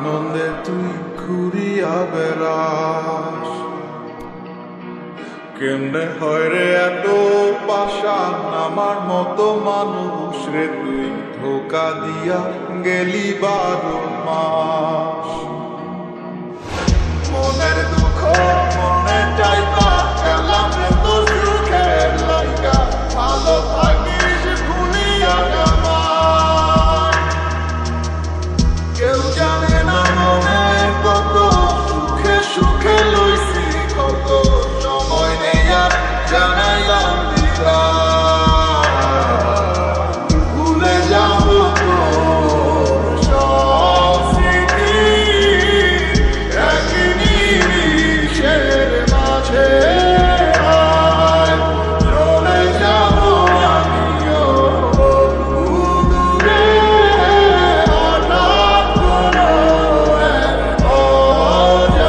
আনন্দে তুই ঘুরিয়া বেড়াস। কেমনে হয় রে এত পাশান আমার মতো মানুষ রে, তুই ধোকা দিয়া গেলি 12 মাস। মনের দুঃখ মনে চাইতা গেলাম রে তোর সুখের লাইগা, ভালো থাকিস ভুলিয়া আমার। কেউ জানে না মনে কত সুখে সুখে লইছি কত, সময় নেই আর জানাইলাম ভুলে যাব তোর সব স্মৃতি একই নিমিষের মাঝে। চলে যাব আমিও দূরে, হঠাৎ কোনো এক অজানায়।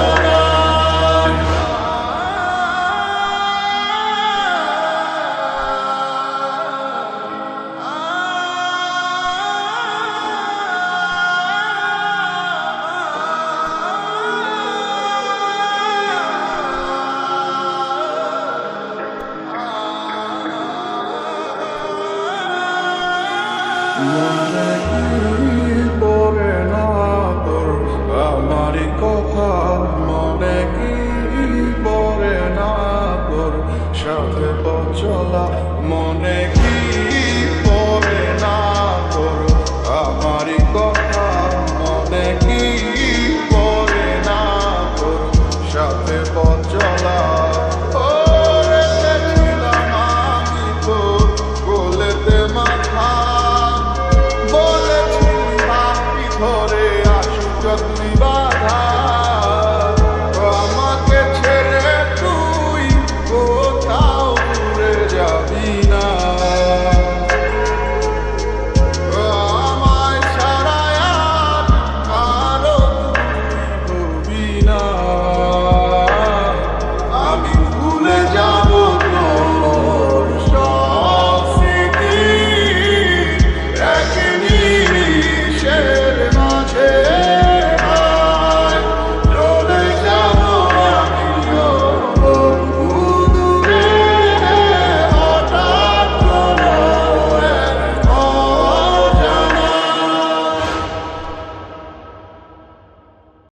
মনে কি পড়ে না তোর আমারই কথা, মনে কি পড়ে না তোর সাথে পথ চলা, মনে কি পড়ে না তোর আমারই কথা, মনে কি পড়ে না তোর সাথে পথ চলা। ও রেখেছিলাম আমি তোর কোলেতে মাথা, বলেছিলি বাকি ধরে আসুক তুই বাধা।